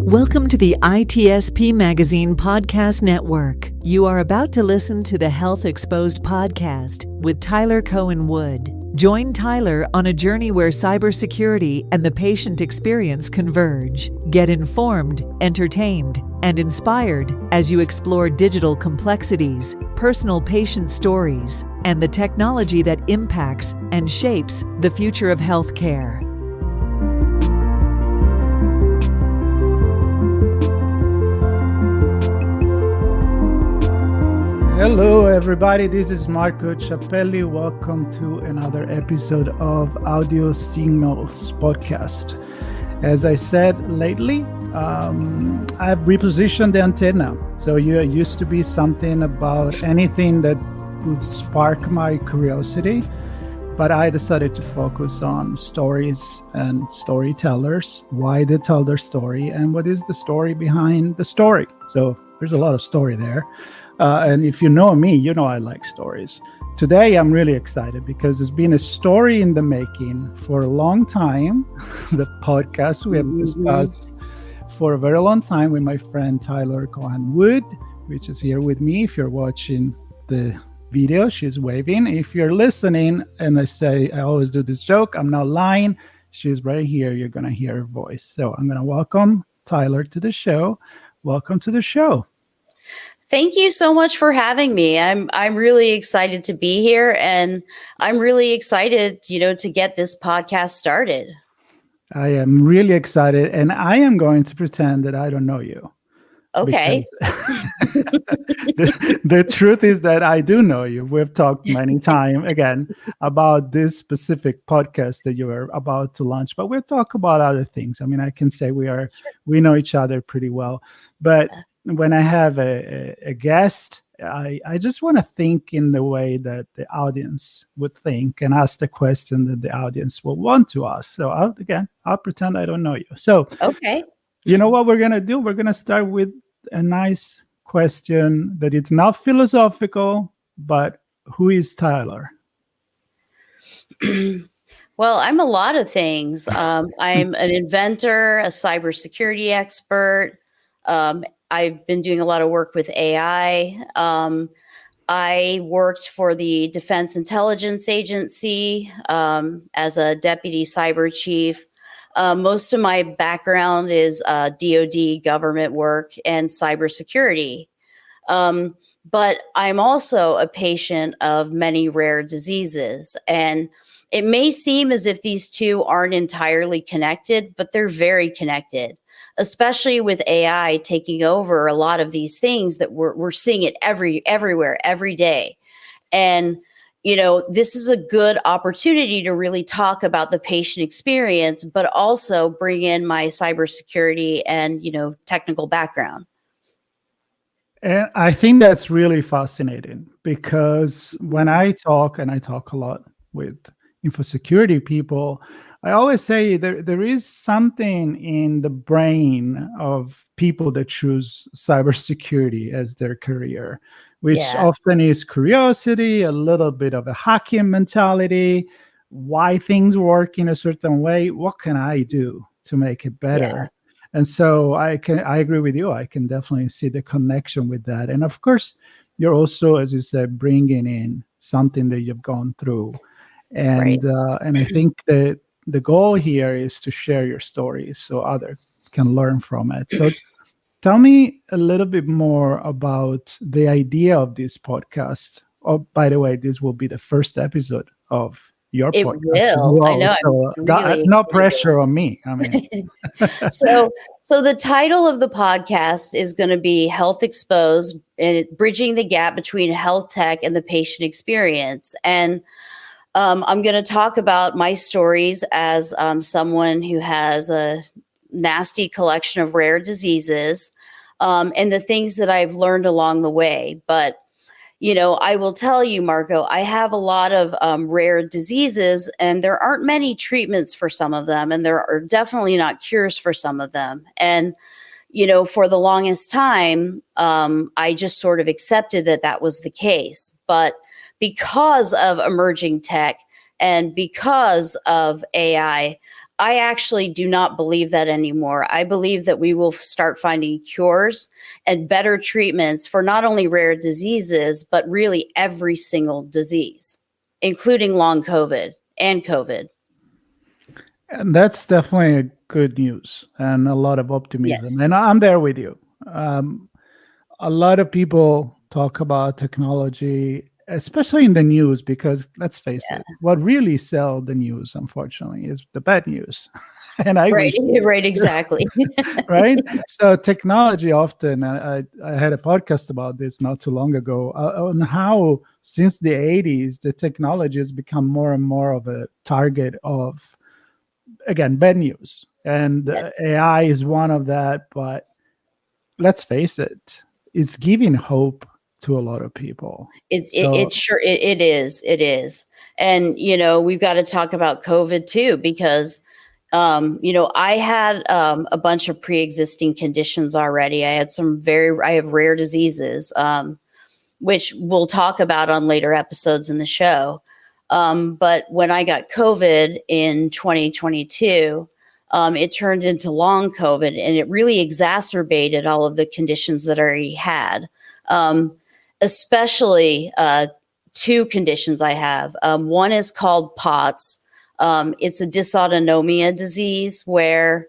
Welcome to the ITSPmagazine Podcast Network. You are about to listen to the Health Exposed podcast with Tyler Cohen Wood. Join Tyler on a journey where cybersecurity and the patient experience converge. Get informed, entertained, and inspired as you explore digital complexities, personal patient stories, and the technology that impacts and shapes the future of healthcare. Hello, everybody. This is Marco Ciappelli. Welcome to another episode of Audio Signals Podcast. As I said lately, I've repositioned the antenna. So you used to be something about anything that would spark my curiosity, but I decided to focus on stories and storytellers, why they tell their story, and what is the story behind the story. So there's a lot of story there. And if you know me, you know I like stories. Today, I'm really excited because there's been a story in the making for a long time. The podcast we have discussed for a very long time with my friend Tyler Cohen Wood, which is here with me. If you're watching the video, she's waving. If you're listening, and I always do this joke, I'm not lying. She's right here. You're going to hear her voice. So I'm going to welcome Tyler to the show. Welcome to the show. Thank you so much for having me. I'm really excited to be here, and I'm really excited, to get this podcast started. I am really excited, and I am going to pretend that I don't know you. Okay. The truth is that I do know you. We've talked many times, again, about this specific podcast that you are about to launch, but we'll talk about other things. I mean, I can say we know each other pretty well, but when I have a guest, I just want to think in the way that the audience would think and ask the question that the audience will want to ask. So I'll pretend I don't know you. So, okay. You know what we're going to do? We're going to start with a nice question that it's not philosophical, but who is Tyler? Well, I'm a lot of things. I'm an inventor, a cybersecurity expert. I've been doing a lot of work with AI. I worked for the Defense Intelligence Agency as a deputy cyber chief. Most of my background is DoD government work and cybersecurity. But I'm also a patient of many rare diseases. And it may seem as if these two aren't entirely connected, but they're very connected, especially with AI taking over a lot of these things that we're seeing it everywhere, every day. And, this is a good opportunity to really talk about the patient experience, but also bring in my cybersecurity and, technical background. And I think that's really fascinating because when I talk, and I talk a lot with infosecurity people, I always say there is something in the brain of people that choose cybersecurity as their career, which often is curiosity, a little bit of a hacking mentality, why things work in a certain way. What can I do to make it better? Yeah. And so I agree with you. I can definitely see the connection with that. And of course, you're also, as you said, bringing in something that you've gone through. And and I think that the goal here is to share your stories so others can learn from it. So tell me a little bit more about the idea of this podcast. Oh, by the way, this will be the first episode of your podcast. It will. Well. I know. So no pressure on me. I mean, so the title of the podcast is going to be Health Exposed, and bridging the gap between health tech and the patient experience. And I'm going to talk about my stories as someone who has a nasty collection of rare diseases and the things that I've learned along the way. But, I will tell you, Marco, I have a lot of rare diseases, and there aren't many treatments for some of them, and there are definitely not cures for some of them. And, for the longest time, I just sort of accepted that was the case. But because of emerging tech and because of AI, I actually do not believe that anymore. I believe that we will start finding cures and better treatments for not only rare diseases, but really every single disease, including long COVID and COVID. And that's definitely good news and a lot of optimism. Yes. And I'm there with you. A lot of people talk about technology, especially in the news, because let's face it, what really sells the news, unfortunately, is the bad news. And I Right, wish, right, exactly. right? So technology often, I had a podcast about this not too long ago, on how since the 80s, the technology has become more and more of a target of, again, bad news. And Yes. AI is one of that, but let's face it, it's giving hope to a lot of people. It sure it is. It is. And we've got to talk about COVID too, because I had a bunch of pre-existing conditions already. I have rare diseases, which we'll talk about on later episodes in the show. But when I got COVID in 2022, it turned into long COVID, and it really exacerbated all of the conditions that I already had. Especially two conditions I have. One is called POTS. It's a dysautonomia disease where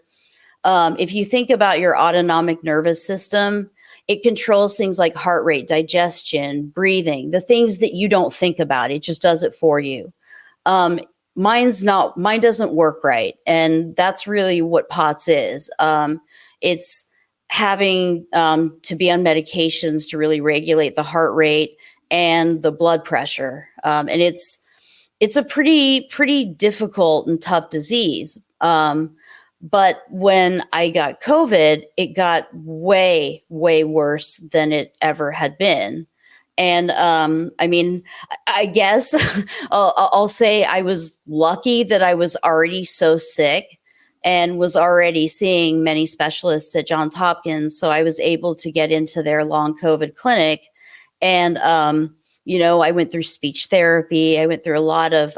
if you think about your autonomic nervous system, it controls things like heart rate, digestion, breathing, the things that you don't think about. It just does it for you. Mine doesn't work right. And that's really what POTS is. It's having to be on medications to really regulate the heart rate and the blood pressure. And it's a pretty difficult and tough disease. But when I got COVID, it got way, way worse than it ever had been. And I guess I'll say I was lucky that I was already so sick and was already seeing many specialists at Johns Hopkins. So I was able to get into their long COVID clinic. And, I went through speech therapy. I went through a lot of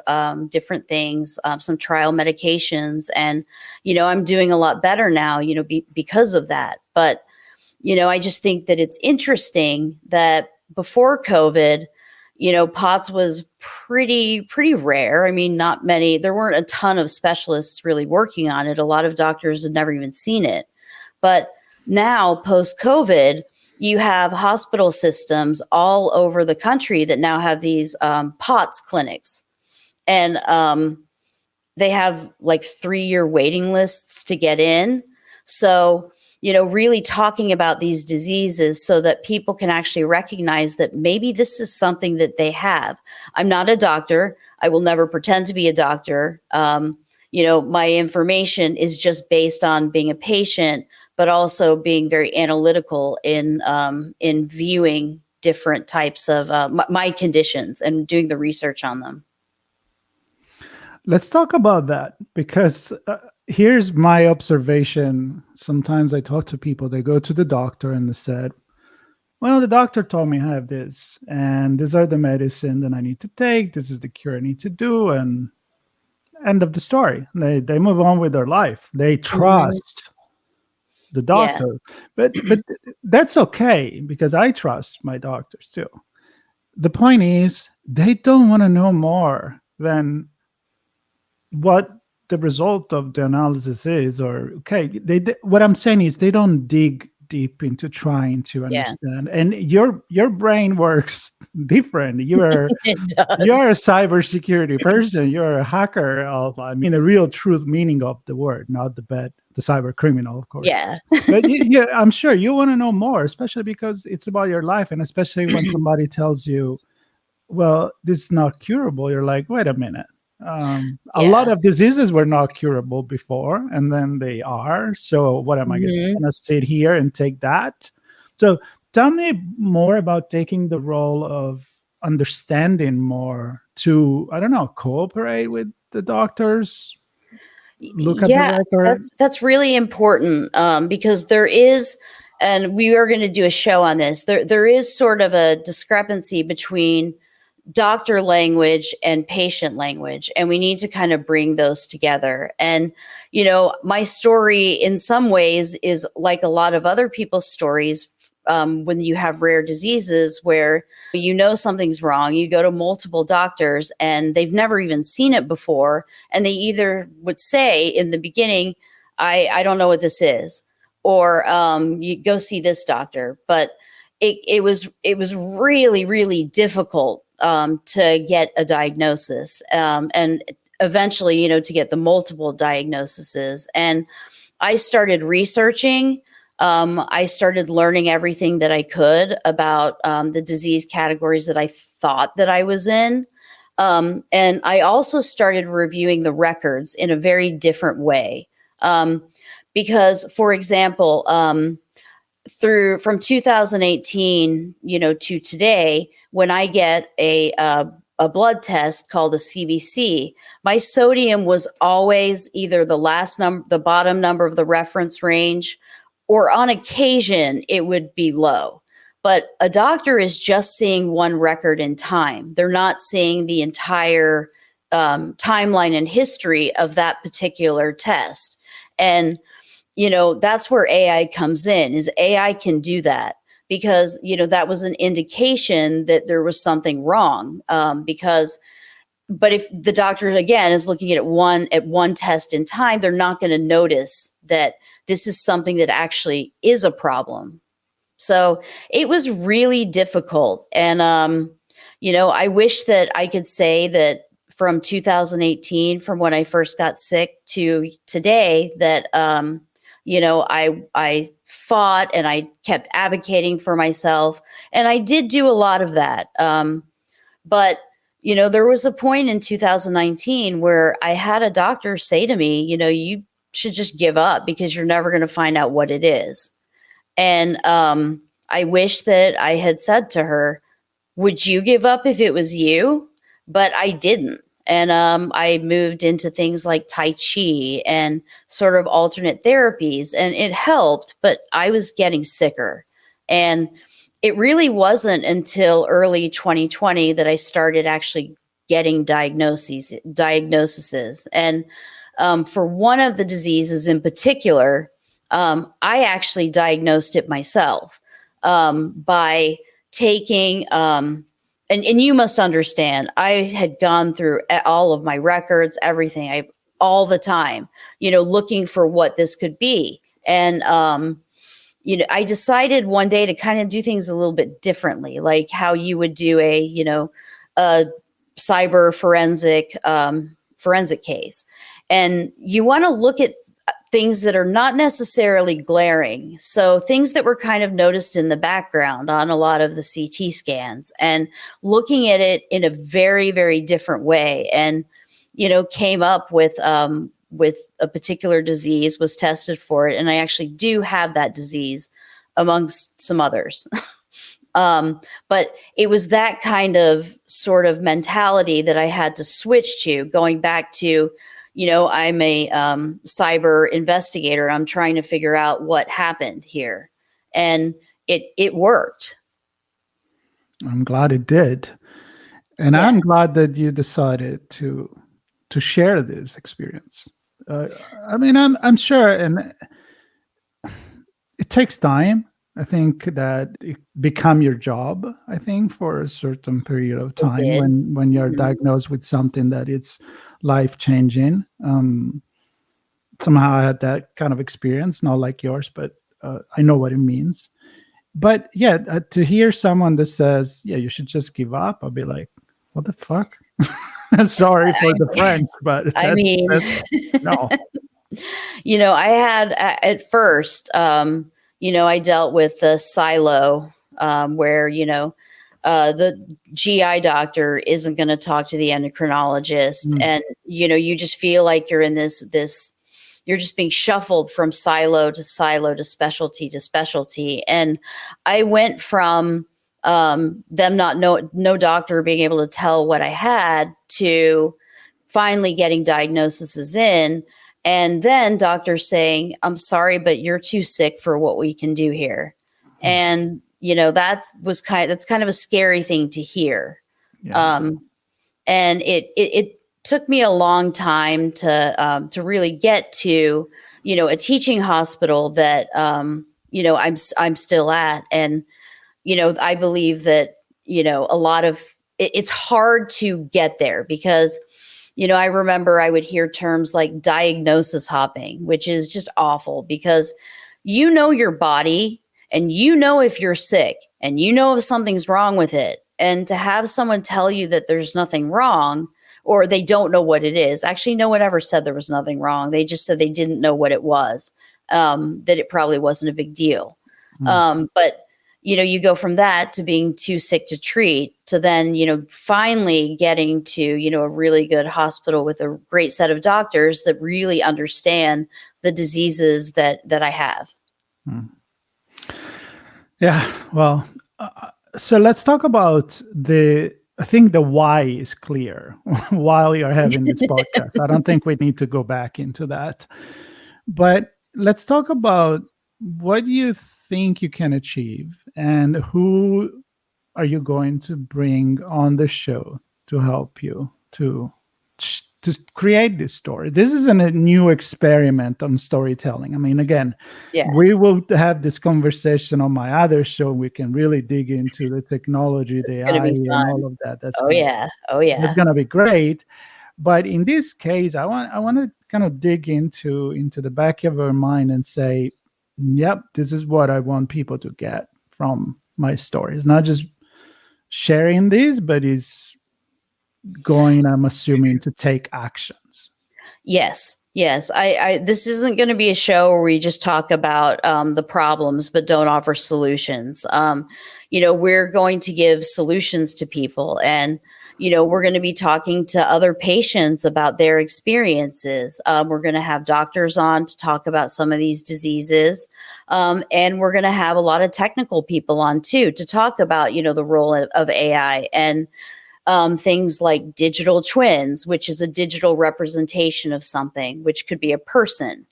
different things, some trial medications. And, I'm doing a lot better now, because of that. But, I just think that it's interesting that before COVID, POTS was pretty rare. I mean, not many, there weren't a ton of specialists really working on it. A lot of doctors had never even seen it. But now, post-COVID, you have hospital systems all over the country that now have these POTS clinics. And they have like 3-year waiting lists to get in. So, really talking about these diseases so that people can actually recognize that maybe this is something that they have. I'm not a doctor. I will never pretend to be a doctor. My information is just based on being a patient, but also being very analytical in viewing different types of my conditions and doing the research on them. Let's talk about that, because here's my observation. Sometimes I talk to people, they go to the doctor and they said, well, the doctor told me I have this, and these are the medicine that I need to take. This is the cure I need to do, and end of the story. They move on with their life. They trust the doctor. But that's okay, because I trust my doctors too. The point is, they don't want to know more than what the result of the analysis is, or what I'm saying is they don't dig deep into trying to understand. And your brain works different. You're a cybersecurity person. You're a hacker the real truth meaning of the word, not the cyber criminal, of course. Yeah. But I'm sure you want to know more, especially because it's about your life, and especially when somebody tells you, well, this is not curable. You're like, wait a minute. A lot of diseases were not curable before, and then they are. So what am I going to sit here and take that? So tell me more about taking the role of understanding more to, I don't know, cooperate with the doctors, look at the record. That's really important because there is, and we are going to do a show on this, there is sort of a discrepancy between doctor language and patient language, and we need to kind of bring those together. And, my story in some ways is like a lot of other people's stories. When you have rare diseases where something's wrong, you go to multiple doctors and they've never even seen it before. And they either would say in the beginning, I don't know what this is, or you go see this doctor. But it was really, really difficult to get a diagnosis, and eventually, to get the multiple diagnoses. And I started researching. I started learning everything that I could about the disease categories that I thought that I was in. And I also started reviewing the records in a very different way. Because, for example, from 2018, to today, when I get a blood test called a CBC, my sodium was always either the bottom number of the reference range, or on occasion it would be low. But a doctor is just seeing one record in time. They're not seeing the entire timeline and history of that particular test. And that's where AI comes in, is AI can do that, because, that was an indication that there was something wrong. But if the doctor, again, is looking at one test in time, they're not going to notice that this is something that actually is a problem. So it was really difficult. And, I wish that I could say that from 2018, from when I first got sick to today, that, I fought and I kept advocating for myself. And I did do a lot of that. But, there was a point in 2019 where I had a doctor say to me, you should just give up because you're never going to find out what it is. And I wish that I had said to her, would you give up if it was you? But I didn't. And I moved into things like Tai Chi and sort of alternate therapies, and it helped, but I was getting sicker. And it really wasn't until early 2020 that I started actually getting diagnoses. And for one of the diseases in particular, I actually diagnosed it myself by taking, and you must understand, I had gone through all of my records, everything, all the time, looking for what this could be. And, I decided one day to kind of do things a little bit differently, like how you would do a cyber forensic case. And you want to look at things that are not necessarily glaring. So things that were kind of noticed in the background on a lot of the CT scans, and looking at it in a very, very different way. And, came up with a particular disease, was tested for it. And I actually do have that disease amongst some others. But it was that kind of sort of mentality that I had to switch to, going back to, I'm a cyber investigator. I'm trying to figure out what happened here. And it worked. I'm glad it did. And yeah. I'm glad that you decided to share this experience. I'm sure, and it takes time. I think that it become your job, I think, for a certain period of time when you're diagnosed with something that it's life-changing. Somehow I had that kind of experience, not like yours, but I know what it means. But yeah, to hear someone that says, yeah, you should just give up, I'll be like, what the fuck? Sorry for the French, but no. I had at first, I dealt with the silo where, the GI doctor isn't going to talk to the endocrinologist. And, you just feel like you're in this, you're just being shuffled from silo to silo to specialty. And I went from them no doctor being able to tell what I had to finally getting diagnoses in. And then doctors saying, I'm sorry, but you're too sick for what we can do here. And, that's kind of a scary thing to hear. Yeah. And it took me a long time to really get to, a teaching hospital that, I'm still at. And, I believe that, a lot of it's hard to get there because, I remember I would hear terms like diagnosis hopping, which is just awful because your body and if you're sick and if something's wrong with it. And to have someone tell you that there's nothing wrong or they don't know what it is. Actually, no one ever said there was nothing wrong. They just said they didn't know what it was, that it probably wasn't a big deal. But you go from that to being too sick to treat to then, finally getting to, a really good hospital with a great set of doctors that really understand the diseases that I have. Yeah. Well, so let's talk about I think the why is clear while you're having this podcast. I don't think we need to go back into that. But let's talk about what you think you can achieve and who are you going to bring on the show to help you to create this story. This isn't a new experiment on storytelling. I mean, again, we will have this conversation on my other show. We can really dig into the technology, the AI, and all of that. It's going to be great. But in this case, I want to kind of dig into the back of our mind and say, yep, this is what I want people to get from my story. It's not just sharing this, but it's going, I'm assuming, to take actions. Yes. This isn't going to be a show where we just talk about the problems, but don't offer solutions. We're going to give solutions to people, and we're going to be talking to other patients about their experiences. We're going to have doctors on to talk about some of these diseases, and we're going to have a lot of technical people on too to talk about the role of AI and things like digital twins, which is a digital representation of something, which could be a person.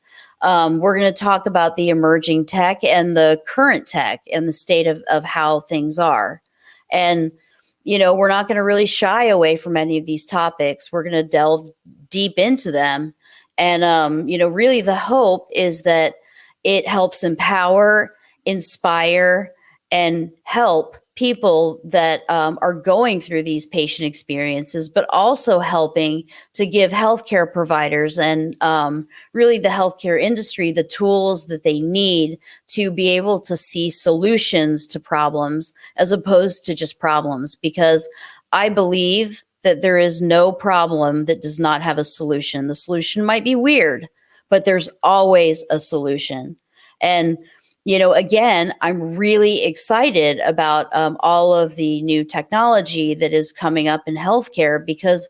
We're going to talk about the emerging tech and the current tech and the state of how things are. And, we're not going to really shy away from any of these topics. We're going to delve deep into them. And, really the hope is that it helps empower, inspire, and help people that are going through these patient experiences, but also helping to give healthcare providers and really the healthcare industry the tools that they need to be able to see solutions to problems as opposed to just problems. Because I believe that there is no problem that does not have a solution. The solution might be weird, but there's always a solution. And again, I'm really excited about all of the new technology that is coming up in healthcare because,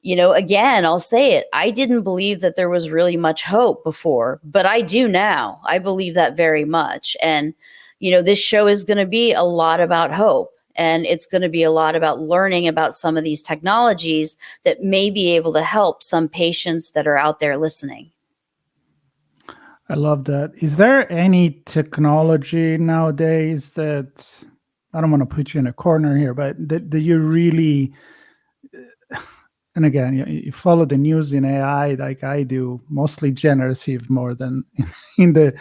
again, I'll say it. I didn't believe that there was really much hope before, but I do now. I believe that very much. And, this show is going to be a lot about hope. And it's going to be a lot about learning about some of these technologies that may be able to help some patients that are out there listening. I love that. Is there any technology nowadays that, I don't want to put you in a corner here, but that you really, and again, you follow the news in AI like I do, mostly generative more than in the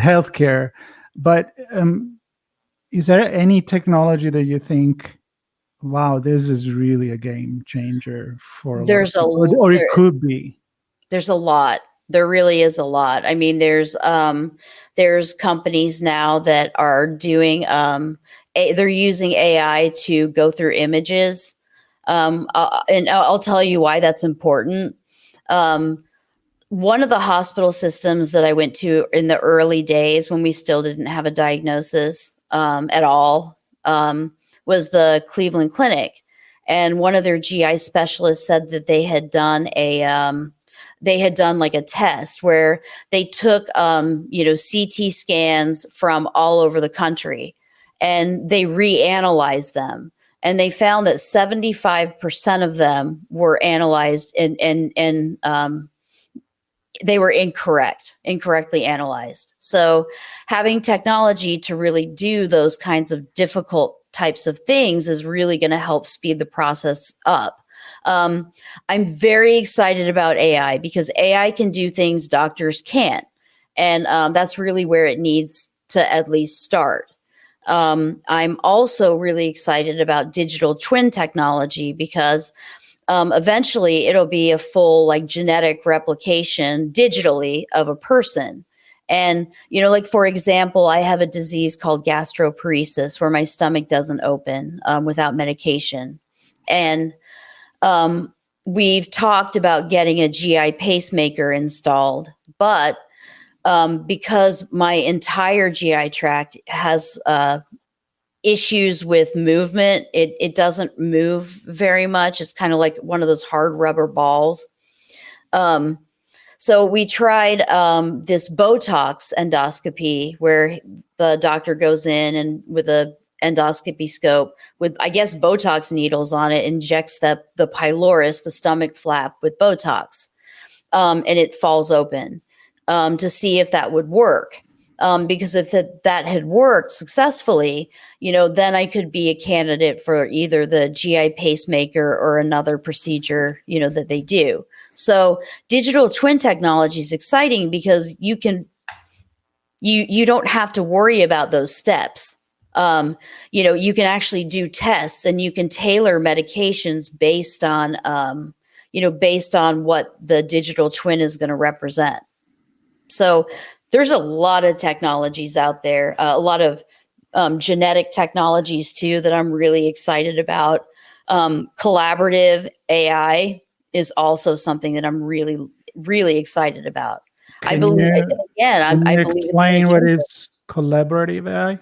healthcare. But is there any technology that you think, wow, this is really a game changer for or it could be? There's a lot. There really is a lot. I mean, there's companies now that are doing, they're using AI to go through images. And I'll tell you why that's important. One of the hospital systems that I went to in the early days when we still didn't have a diagnosis at all was the Cleveland Clinic. And one of their GI specialists said that they had done like a test where they took, CT scans from all over the country and they reanalyzed them. And they found that 75% of them were analyzed and they were incorrectly analyzed. So having technology to really do those kinds of difficult types of things is really going to help speed the process up. I'm very excited about AI because AI can do things doctors can't. And that's really where it needs to at least start. I'm also really excited about digital twin technology because eventually it'll be a full like genetic replication digitally of a person. And, like, for example, I have a disease called gastroparesis where my stomach doesn't open without medication. And we've talked about getting a GI pacemaker installed, but because my entire GI tract has issues with movement, it doesn't move very much. It's kind of like one of those hard rubber balls. So we tried this Botox endoscopy where the doctor goes in and with a endoscopy scope with, I guess, Botox needles on it, injects the pylorus, the stomach flap, with Botox, and it falls open to see if that would work. Because if that had worked successfully, then I could be a candidate for either the GI pacemaker or another procedure, that they do. So digital twin technology is exciting because you don't have to worry about those steps. You can actually do tests and you can tailor medications based on what the digital twin is going to represent. So there's a lot of technologies out there, a lot of genetic technologies too that I'm really excited about. Collaborative AI is also something that I'm really, really excited about. I believe explain what is collaborative AI?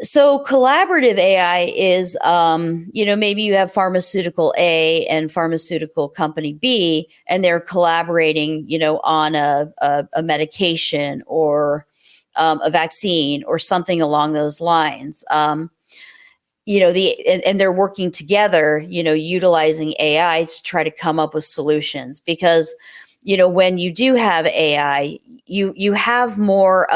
So collaborative AI is, maybe you have pharmaceutical A and pharmaceutical company B, and they're collaborating, on a medication or a vaccine or something along those lines. And they're working together, utilizing AI to try to come up with solutions. Because, when you do have AI, you have more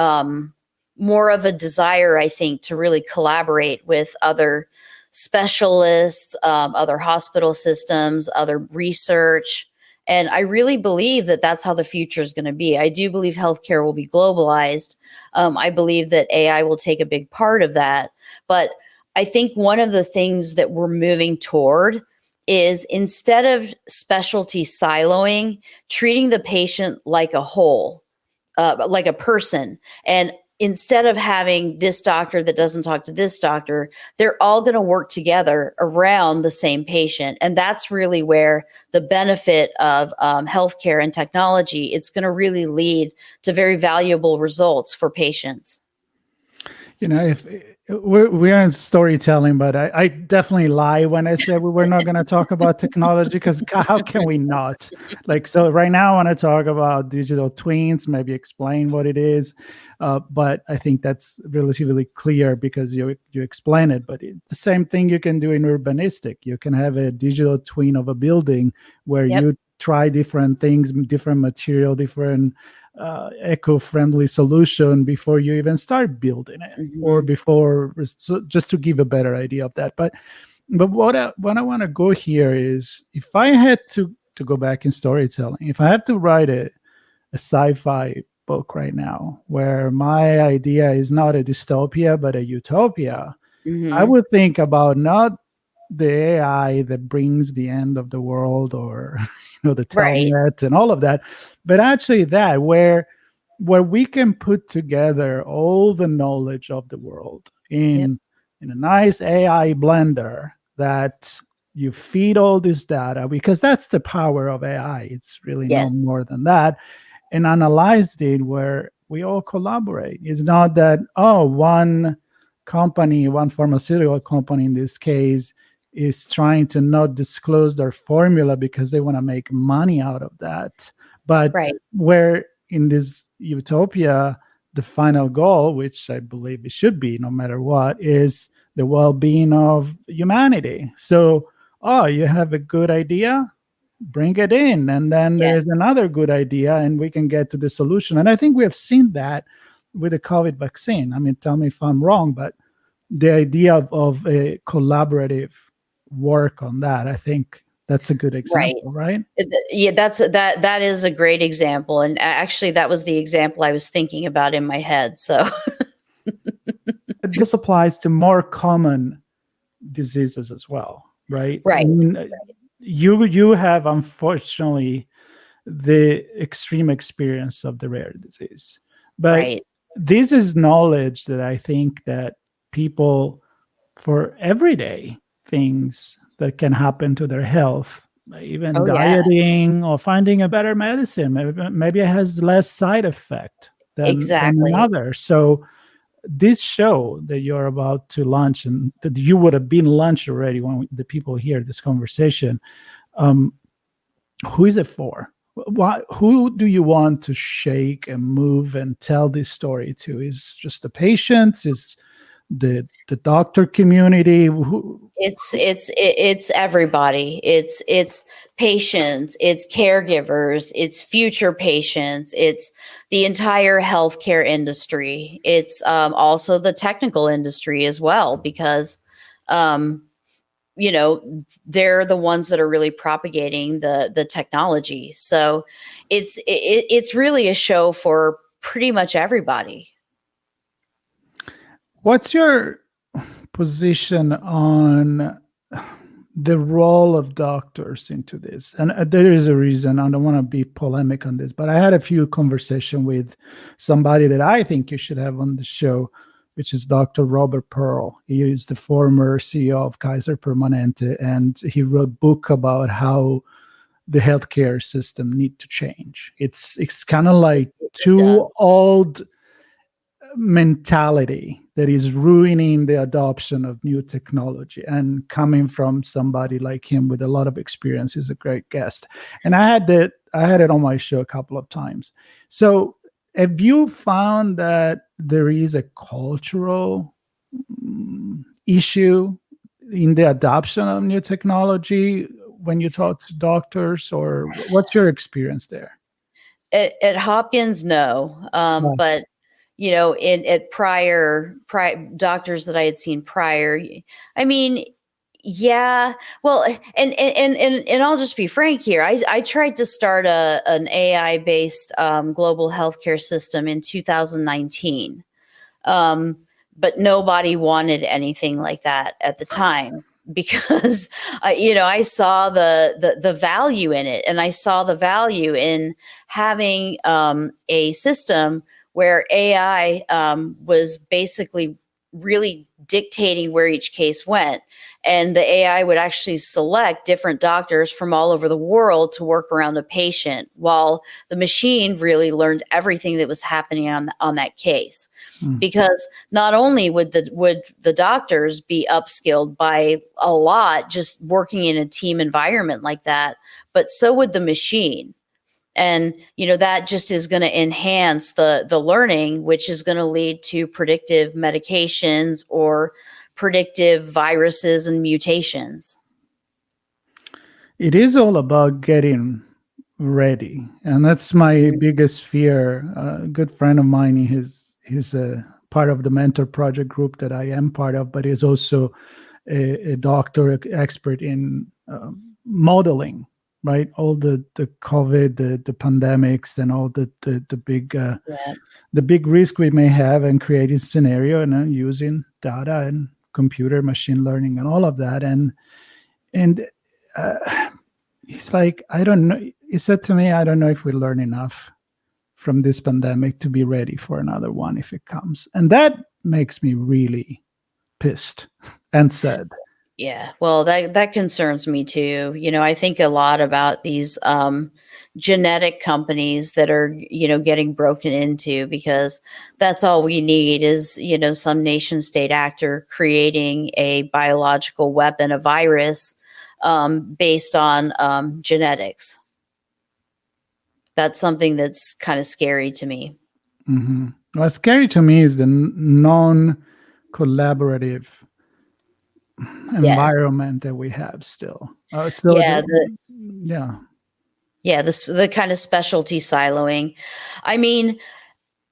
of a desire, I think, to really collaborate with other specialists, other hospital systems, other research. And I really believe that that's how the future is going to be. I do believe healthcare will be globalized. I believe that AI will take a big part of that. But I think one of the things that we're moving toward is, instead of specialty siloing, treating the patient like a whole, like a person. And instead of having this doctor that doesn't talk to this doctor, they're all going to work together around the same patient. And that's really where the benefit of healthcare and technology, it's going to really lead to very valuable results for patients. If we're in storytelling, but I definitely lie when I said we were not going to talk about technology, because how can we not? So right now I want to talk about digital twins, maybe explain what it is. But I think that's relatively clear because you explain it. But the same thing you can do in urbanistic. You can have a digital twin of a building where you try different things, different material, different eco-friendly solution before you even start building it, or before, just to give a better idea of that. But what I want to go here is, if I had to go back in storytelling, if I have to write a sci-fi book right now where my idea is not a dystopia but a utopia, I would think about not the AI that brings the end of the world, or the telnet and all of that, but actually that where we can put together all the knowledge of the world in a nice AI blender that you feed all this data, because that's the power of AI. It's really no more than that, and analyze it where we all collaborate. It's not that, one company, one pharmaceutical company in this case, is trying to not disclose their formula because they want to make money out of that. But where in this utopia, the final goal, which I believe it should be no matter what, is the well-being of humanity. So, you have a good idea, bring it in. And then there's another good idea and we can get to the solution. And I think we have seen that with the COVID vaccine. I mean, tell me if I'm wrong, but the idea of a collaborative work on that, I think that's a good example, right? Yeah, that is a great example. And actually that was the example I was thinking about in my head. So This applies to more common diseases as well, right? I right. mean, you have, unfortunately, the extreme experience of the rare disease, but Right. this is knowledge that I think that people, for everyday things that can happen to their health, even Oh yeah, dieting or finding a better medicine, maybe it has less side effect than exactly. another. So this show that you're about to launch, and that you would have been launched already when the people hear this conversation, who is it for? Who do you want to shake and move and tell this story to? Is just the patients? Is the doctor community? It's everybody. It's patients, it's caregivers, it's future patients, it's the entire healthcare industry. It's also the technical industry as well, because you know, they're the ones that are really propagating the technology. So it's really a show for pretty much everybody. What's your position on the role of doctors into this? And there is a reason. I don't want to be polemic on this, but I had a few conversations with somebody that I think you should have on the show, which is Dr. Robert Pearl. He is the former CEO of Kaiser Permanente, and he wrote a book about how the healthcare system need to change. It's kind of like too old mentality that is ruining the adoption of new technology, and coming from somebody like him with a lot of experience is a great guest. And I had it on my show a couple of times. So have you found that there is a cultural issue in the adoption of new technology when you talk to doctors, or what's your experience there? At Hopkins, no. Right. But you know, at prior doctors that I had seen prior, I mean, yeah. Well, and I'll just be frank here. I tried to start an AI based global healthcare system in 2019, but nobody wanted anything like that at the time, because you know, I saw the value in it, and I saw the value in having a system where AI was basically really dictating where each case went. And the AI would actually select different doctors from all over the world to work around a patient, while the machine really learned everything that was happening on that case. Because not only would the doctors be upskilled by a lot just working in a team environment like that, but so would the machine. And you know, that just is going to enhance the learning, which is going to lead to predictive medications or predictive viruses and mutations. It is all about getting ready, and that's my biggest fear. A good friend of mine, he's a part of the mentor project group that I am part of, but he's also a doctor expert in modeling, right? All the COVID, the pandemics, and all the big risk we may have, and creating scenario, and using data and computer machine learning and all of that. And he's like, I don't know. He said to me, I don't know if we learn enough from this pandemic to be ready for another one if it comes. And that makes me really pissed and sad. Yeah, well, that concerns me too. You know, I think a lot about these genetic companies that are, you know, getting broken into, because that's all we need is, you know, some nation state actor creating a biological weapon, a virus, based on genetics. That's something that's kind of scary to me. Mm-hmm. What's scary to me is the non-collaborative environment that we have still. Yeah, the kind of specialty siloing. I mean,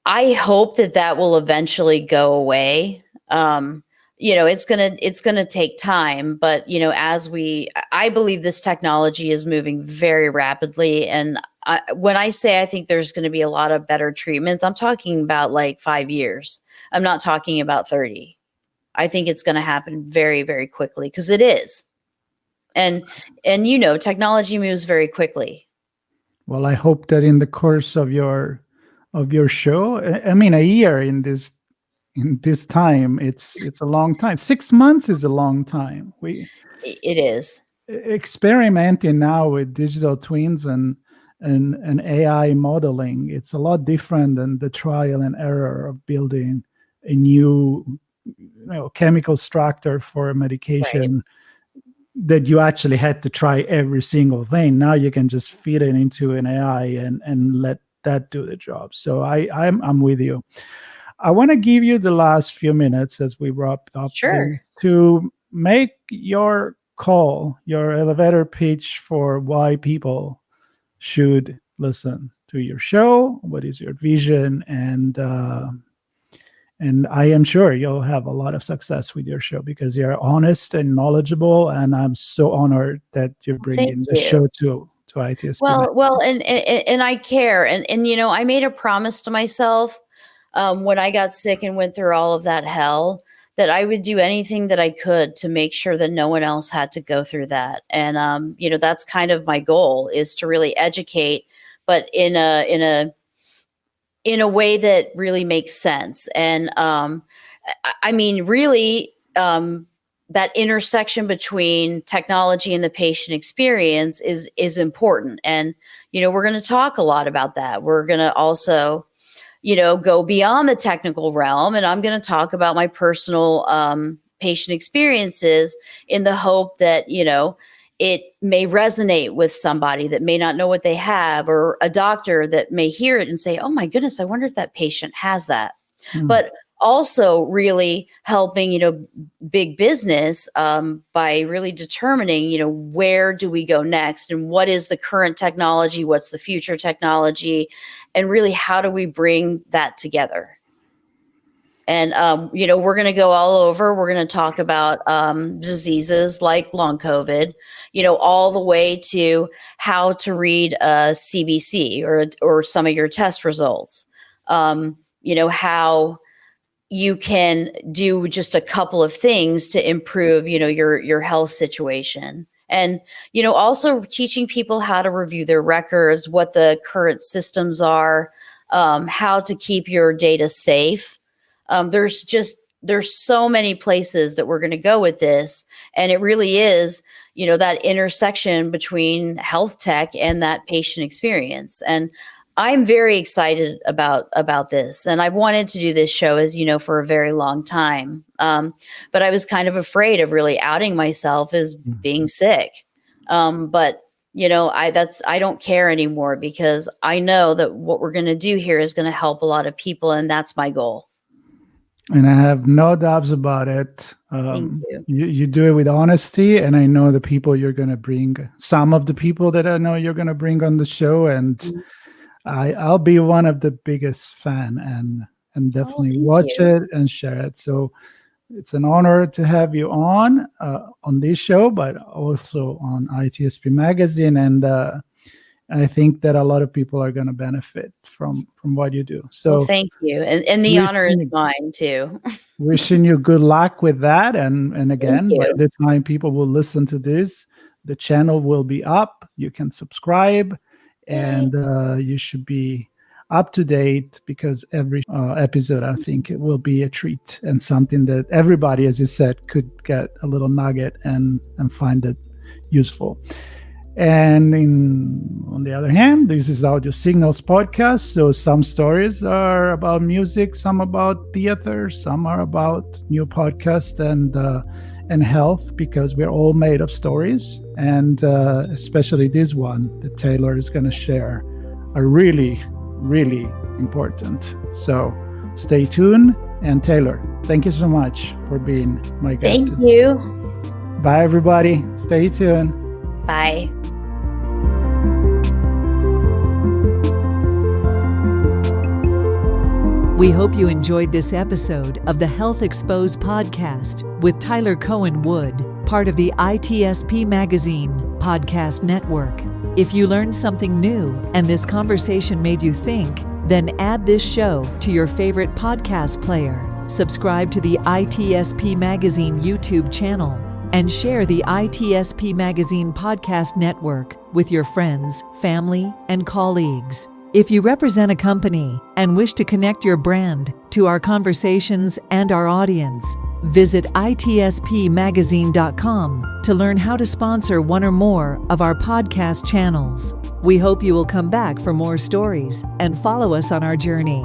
I hope that will eventually go away. it's gonna take time, but I believe this technology is moving very rapidly, and when I say I think there's going to be a lot of better treatments, I'm talking about like 5 years. I'm not talking about 30. I think it's going to happen very, very quickly, because it is, and technology moves very quickly. Well, I hope that in the course of your show, I mean, a year in this time, it's a long time. 6 months is a long time. It is. Experimenting now with digital twins and AI modeling, it's a lot different than the trial and error of building a new chemical structure for a medication. Right. That you actually had to try every single thing. Now you can just feed it into an AI and let that do the job. So I'm with you. I want to give you the last few minutes as we wrap up. Sure. To make your call, your elevator pitch for why people should listen to your show. What is your vision? And I am sure you'll have a lot of success with your show, because you're honest and knowledgeable, and I'm so honored that you're bringing the show to ITSP. Well, and I care, and I made a promise to myself when I got sick and went through all of that hell, that I would do anything that I could to make sure that no one else had to go through that. And that's kind of my goal, is to really educate, but in a way that really makes sense. And I mean, really, that intersection between technology and the patient experience is important. And we're going to talk a lot about that. We're going to also go beyond the technical realm, and I'm going to talk about my personal patient experiences, in the hope that it may resonate with somebody that may not know what they have, or a doctor that may hear it and say, oh my goodness, I wonder if that patient has that. But also really helping, big business by really determining, where do we go next, and what is the current technology, what's the future technology, and really how do we bring that together. And, we're going to go all over. We're going to talk about diseases like long COVID, all the way to how to read a CBC or some of your test results. How you can do just a couple of things to improve, your health situation. And, also teaching people how to review their records, what the current systems are, how to keep your data safe. There's so many places that we're going to go with this. And it really is, that intersection between health tech and that patient experience. And I'm very excited about this. And I've wanted to do this show, as you know, for a very long time. But I was kind of afraid of really outing myself as being sick. But I don't care anymore, because I know that what we're going to do here is going to help a lot of people. And that's my goal. And I have no doubts about it. Thank you. You do it with honesty, and I know the people you're going to bring, some of the people that I know you're going to bring on the show, and I'll be one of the biggest fan, and definitely watch it and share it. So it's an honor to have you on this show, but also on ITSP Magazine. And I think that a lot of people are going to benefit from what you do. So thank you. And the honor is mine too. Wishing you good luck with that. And again, by the time people will listen to this, the channel will be up. You can subscribe, and you should be up to date, because every episode, I think it will be a treat and something that everybody, as you said, could get a little nugget and find it useful. And on the other hand, this is Audio Signals podcast. So some stories are about music, some about theater, some are about new podcasts and health, because we're all made of stories. And especially this one that Taylor is going to share are really, really important. So stay tuned. And Taylor, thank you so much for being my guest. Thank you. Bye, everybody. Stay tuned. Bye. We hope you enjoyed this episode of the Health Exposed podcast with Tyler Cohen Wood, part of the ITSPmagazine Podcast Network. If you learned something new and this conversation made you think, then add this show to your favorite podcast player, subscribe to the ITSP Magazine YouTube channel, and share the ITSP Magazine Podcast Network with your friends, family, and colleagues. If you represent a company and wish to connect your brand to our conversations and our audience, visit ITSPmagazine.com to learn how to sponsor one or more of our podcast channels. We hope you will come back for more stories and follow us on our journey.